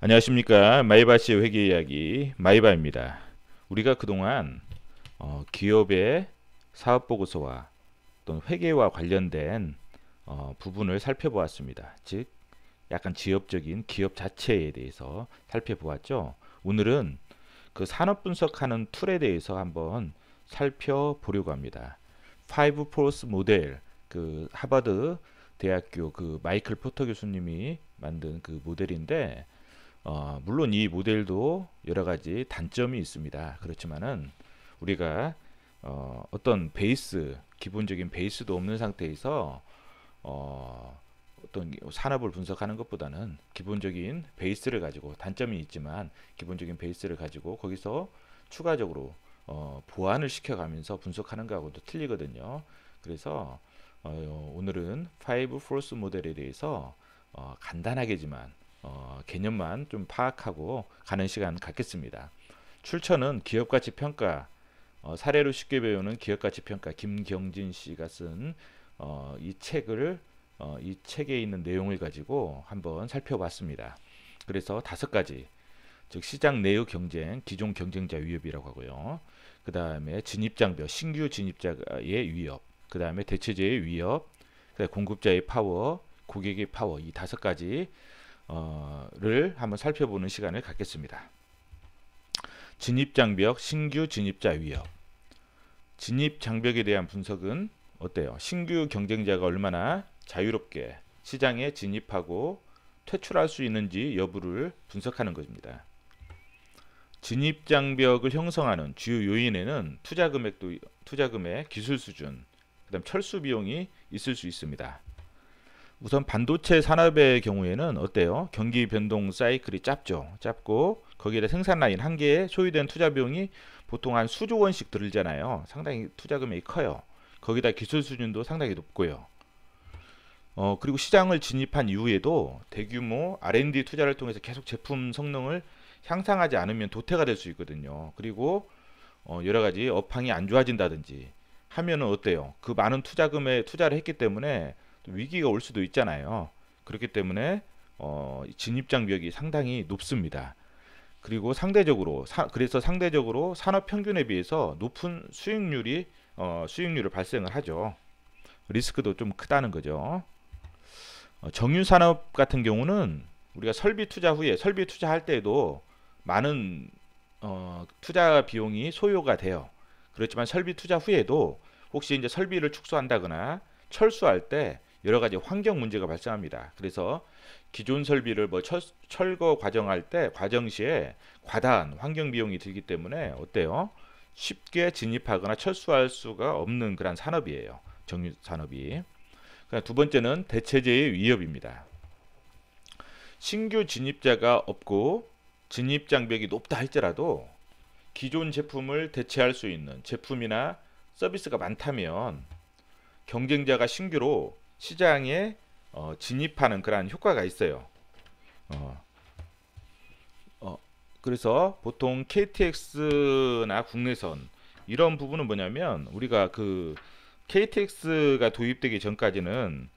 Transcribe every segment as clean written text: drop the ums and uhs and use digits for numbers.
안녕하십니까. 마이바시의 회계 이야기 마이바입니다. 우리가 그동안 기업의 사업보고서와 또는 회계와 관련된 부분을 살펴보았습니다. 즉 약간 지엽적인 기업 자체에 대해서 살펴보았죠. 오늘은 그 산업 분석하는 툴에 대해서 한번 살펴보려고 합니다. 5 포스 모델, 그 하버드 대학교 그 마이클 포터 교수님이 만든 그 모델인데, 물론 이 모델도 여러 가지 단점이 있습니다. 그렇지만은 우리가 어떤 베이스, 기본적인 베이스도 없는 상태에서 어떤 산업을 분석하는 것보다는 기본적인 베이스를 가지고, 단점이 있지만 기본적인 베이스를 가지고 거기서 추가적으로 보완을 시켜가면서 분석하는 거하고도 틀리거든요. 그래서 오늘은 5 포스 모델에 대해서 간단하게지만 개념만 좀 파악하고 가는 시간 갖겠습니다. 출처는 기업가치평가, 사례로 쉽게 배우는 기업가치평가, 김경진 씨가 쓴 이 책을 이 책에 있는 내용을 가지고 한번 살펴봤습니다. 그래서 5가지, 즉 시장 내의 경쟁, 기존 경쟁자 위협이라고 하고요. 그 다음에 진입장벽, 신규 진입자의 위협, 그 다음에 대체제의 위협, 공급자의 파워, 고객의 파워, 이 5가지 를 한번 살펴보는 시간을 갖겠습니다. 진입장벽, 신규 진입자 위협. 진입장벽에 대한 분석은 어때요? 신규 경쟁자가 얼마나 자유롭게 시장에 진입하고 퇴출할 수 있는지 여부를 분석하는 것입니다. 진입장벽을 형성하는 주요 요인에는 투자금액, 기술 수준, 그다음 철수 비용이 있을 수 있습니다. 우선 반도체 산업의 경우에는 어때요? 경기 변동 사이클이 짧고 거기에다 생산 라인 한 개에 소요된 투자 비용이 보통 한 수조 원씩 들잖아요. 상당히 투자 금액이 커요. 거기다 기술 수준도 상당히 높고요. 그리고 시장을 진입한 이후에도 대규모 R&D 투자를 통해서 계속 제품 성능을 향상하지 않으면 도태가 될 수 있거든요. 그리고 여러 가지 업황이 안 좋아진다든지 하면은 어때요? 그 많은 투자금에 투자를 했기 때문에 위기가 올 수도 있잖아요. 그렇기 때문에 진입장벽이 상당히 높습니다. 그리고 그래서 상대적으로 산업 평균에 비해서 높은 수익률을 발생을 하죠. 리스크도 좀 크다는 거죠. 정유 산업 같은 경우는 우리가 설비 투자할 때에도 많은 투자 비용이 소요가 돼요. 그렇지만 설비 투자 후에도 혹시 이제 설비를 축소한다거나 철수할 때 여러 가지 환경 문제가 발생합니다. 그래서 기존 설비를 철거 과정 시에 과다한 환경 비용이 들기 때문에 어때요? 쉽게 진입하거나 철수할 수가 없는 그런 산업이에요. 정유 산업이. 두 번째는 대체제의 위협입니다. 신규 진입자가 없고 진입 장벽이 높다 할지라도 기존 제품을 대체할 수 있는 제품이나 서비스가 많다면 경쟁자가 신규로 시장에 진입하는 그러한 효과가 있어요. 그래서 보통 KTX나 국내선 이런 부분은 뭐냐면, 우리가 그 KTX가 도입되기 전까지는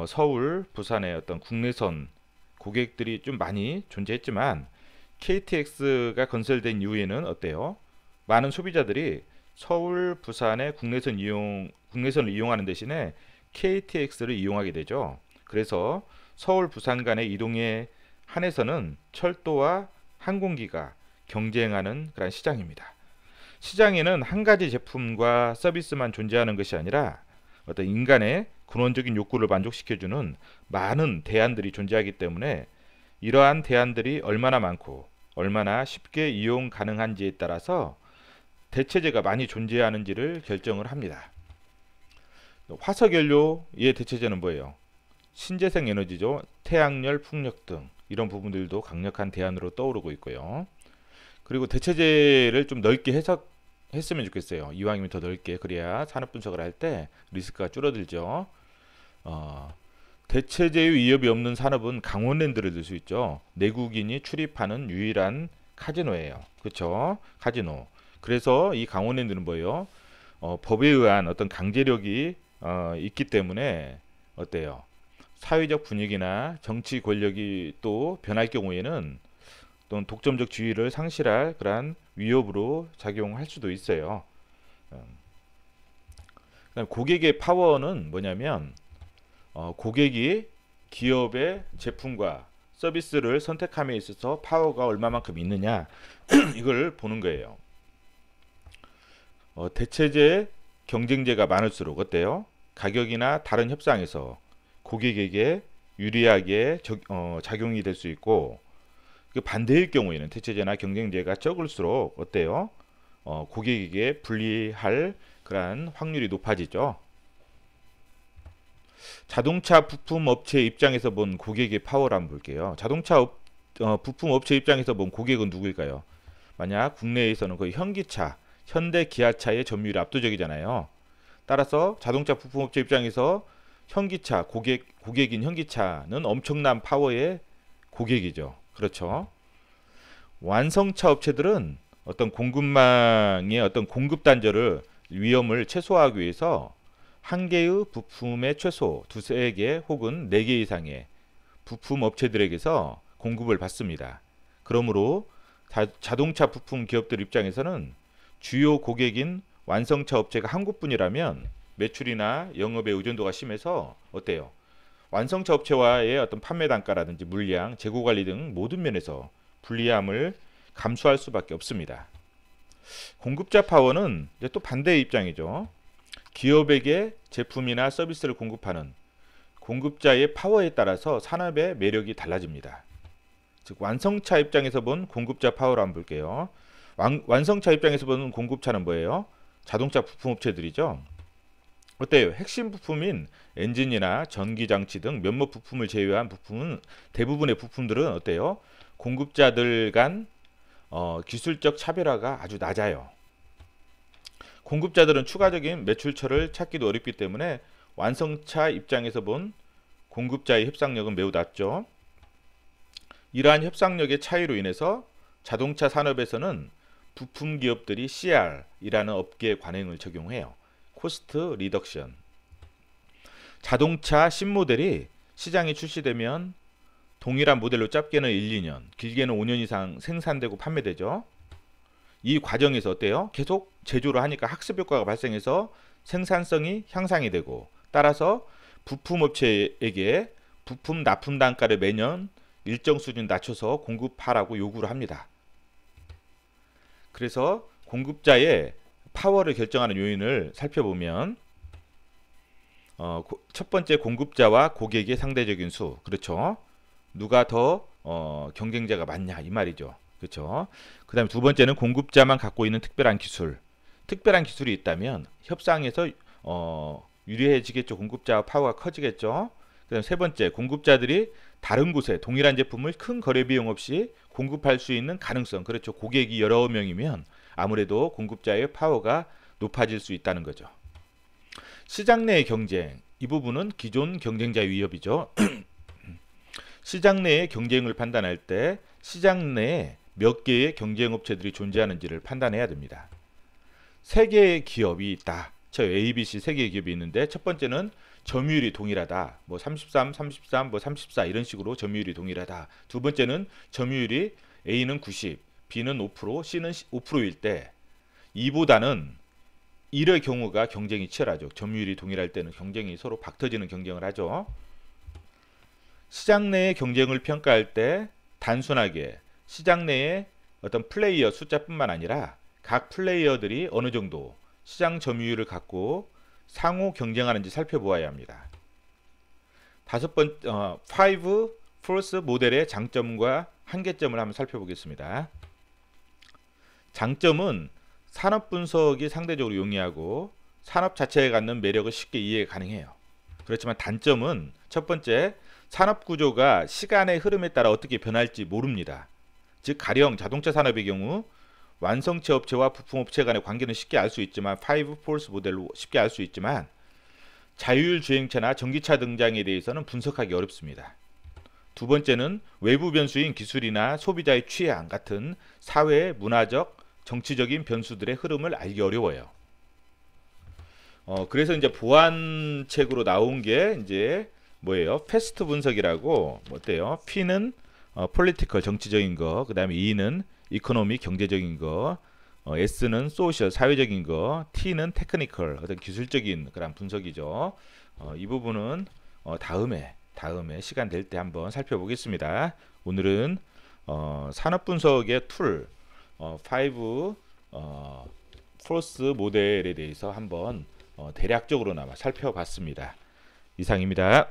서울, 부산의 어떤 국내선 고객들이 좀 많이 존재했지만 KTX가 건설된 이후에는 어때요? 많은 소비자들이 서울, 부산의 국내선을 이용하는 대신에 KTX를 이용하게 되죠. 그래서 서울, 부산 간의 이동에 한해서는 철도와 항공기가 경쟁하는 그런 시장입니다. 시장에는 한 가지 제품과 서비스만 존재하는 것이 아니라 어떤 인간의 근원적인 욕구를 만족시켜주는 많은 대안들이 존재하기 때문에 이러한 대안들이 얼마나 많고 얼마나 쉽게 이용 가능한지에 따라서 대체제가 많이 존재하는지를 결정을 합니다. 화석연료의 대체제는 뭐예요? 신재생 에너지죠. 태양열, 풍력 등 이런 부분들도 강력한 대안으로 떠오르고 있고요. 그리고 대체제를 좀 넓게 해석했으면 좋겠어요. 이왕이면 더 넓게, 그래야 산업 분석을 할 때 리스크가 줄어들죠. 대체제의 위협이 없는 산업은 강원랜드를 들 수 있죠. 내국인이 출입하는 유일한 카지노예요. 그렇죠? 카지노. 그래서 이 강원랜드는 뭐예요? 법에 의한 어떤 강제력이 있기 때문에 어때요? 사회적 분위기나 정치 권력이 또 변할 경우에는 또는 독점적 지위를 상실할 그러한 위협으로 작용할 수도 있어요. 그다음 고객의 파워는 뭐냐면 고객이 기업의 제품과 서비스를 선택함에 있어서 파워가 얼마만큼 있느냐 이걸 보는 거예요. 대체제 경쟁제가 많을수록 어때요? 가격이나 다른 협상에서 고객에게 유리하게 작용이 될 수 있고, 그 반대의 경우에는 대체제나 경쟁제가 적을수록 어때요? 고객에게 불리할 그러한 확률이 높아지죠. 자동차 부품 업체 입장에서 본 고객의 파워를 한번 볼게요. 자동차 부품 업체 입장에서 본 고객은 누구일까요? 만약 국내에서는 거의 현기차, 현대 기아차의 점유율이 압도적이잖아요. 따라서 자동차 부품 업체 입장에서 현기차, 고객인 현기차는 엄청난 파워의 고객이죠. 그렇죠. 완성차 업체들은 어떤 공급망의 어떤 공급 단절을 위험을 최소화하기 위해서 한 개의 부품의 최소 두세 개 혹은 4개 이상의 부품 업체들에게서 공급을 받습니다. 그러므로 자동차 부품 기업들 입장에서는 주요 고객인 완성차 업체가 한 곳뿐이라면 매출이나 영업의 의존도가 심해서 어때요? 완성차 업체와의 어떤 판매 단가라든지 물량, 재고 관리 등 모든 면에서 불리함을 감수할 수밖에 없습니다. 공급자 파워는 이제 또 반대의 입장이죠. 기업에게 제품이나 서비스를 공급하는 공급자의 파워에 따라서 산업의 매력이 달라집니다. 즉 완성차 입장에서 본 공급자 파워를 한번 볼게요. 완성차 입장에서 보는 공급차는 뭐예요? 자동차 부품 업체들이죠. 어때요? 핵심 부품인 엔진이나 전기장치 등 몇몇 부품을 제외한 부품은 대부분의 부품들은 어때요? 공급자들 간 기술적 차별화가 아주 낮아요. 공급자들은 추가적인 매출처를 찾기도 어렵기 때문에 완성차 입장에서 본 공급자의 협상력은 매우 낮죠. 이러한 협상력의 차이로 인해서 자동차 산업에서는 부품 기업들이 CR이라는 업계 관행을 적용해요. 코스트 리덕션. 자동차 신모델이 시장에 출시되면 동일한 모델로 짧게는 1, 2년, 길게는 5년 이상 생산되고 판매되죠. 이 과정에서 어때요? 계속 제조를 하니까 학습 효과가 발생해서 생산성이 향상이 되고, 따라서 부품 업체에게 부품 납품 단가를 매년 일정 수준 낮춰서 공급하라고 요구를 합니다. 그래서 공급자의 파워를 결정하는 요인을 살펴보면 첫 번째 공급자와 고객의 상대적인 수, 그렇죠? 누가 더 경쟁자가 많냐 이 말이죠. 그렇죠? 그 다음에 두 번째는 공급자만 갖고 있는 특별한 기술. 특별한 기술이 있다면 협상에서 유리해지겠죠. 공급자와 파워가 커지겠죠. 그 다음에 세 번째, 공급자들이 다른 곳에 동일한 제품을 큰 거래 비용 없이 공급할 수 있는 가능성. 그렇죠. 고객이 여러 명이면 아무래도 공급자의 파워가 높아질 수 있다는 거죠. 시장 내의 경쟁, 이 부분은 기존 경쟁자의 위협이죠. 시장 내의 경쟁을 판단할 때 시장 내에 몇 개의 경쟁 업체들이 존재하는지를 판단해야 됩니다. 세 개의 기업이 있다. 저 ABC 세 개의 기업이 있는데 첫 번째는 점유율이 동일하다. 뭐 33, 33, 뭐 34 이런 식으로 점유율이 동일하다. 두 번째는 점유율이 A는 90, B는 5%, C는 5%일 때 이보다는 1의 경우가 경쟁이 치열하죠. 점유율이 동일할 때는 경쟁이 서로 박터지는 경쟁을 하죠. 시장 내의 경쟁을 평가할 때 단순하게 시장 내의 어떤 플레이어 숫자뿐만 아니라 각 플레이어들이 어느 정도 시장 점유율을 갖고 상호 경쟁하는지 살펴보아야 합니다. 다섯 번, 5 Force 모델의 장점과 한계점을 한번 살펴보겠습니다. 장점은 산업 분석이 상대적으로 용이하고 산업 자체에 갖는 매력을 쉽게 이해가 가능해요. 그렇지만 단점은 첫 번째, 산업 구조가 시간의 흐름에 따라 어떻게 변할지 모릅니다. 즉 가령 자동차 산업의 경우 완성체 업체와 부품 업체 간의 관계는 쉽게 알 수 있지만 5 Force 모델로 쉽게 알 수 있지만 자율주행차나 전기차 등장에 대해서는 분석하기 어렵습니다. 두 번째는 외부 변수인 기술이나 소비자의 취향 같은 사회, 문화적, 정치적인 변수들의 흐름을 알기 어려워요. 그래서 이제 보완책으로 나온 게 이제 뭐예요? 패스트 분석이라고. 어때요? P는 political 정치적인 거, 그 다음에 E는 economy 경제적인 거, S는 social 사회적인 거, T는 technical 어떤 기술적인 그런 분석이죠. 이 부분은 다음에 시간 될 때 한번 살펴보겠습니다. 오늘은 산업 분석의 툴 5 포스 모델에 대해서 한번 대략적으로나마 살펴봤습니다. 이상입니다.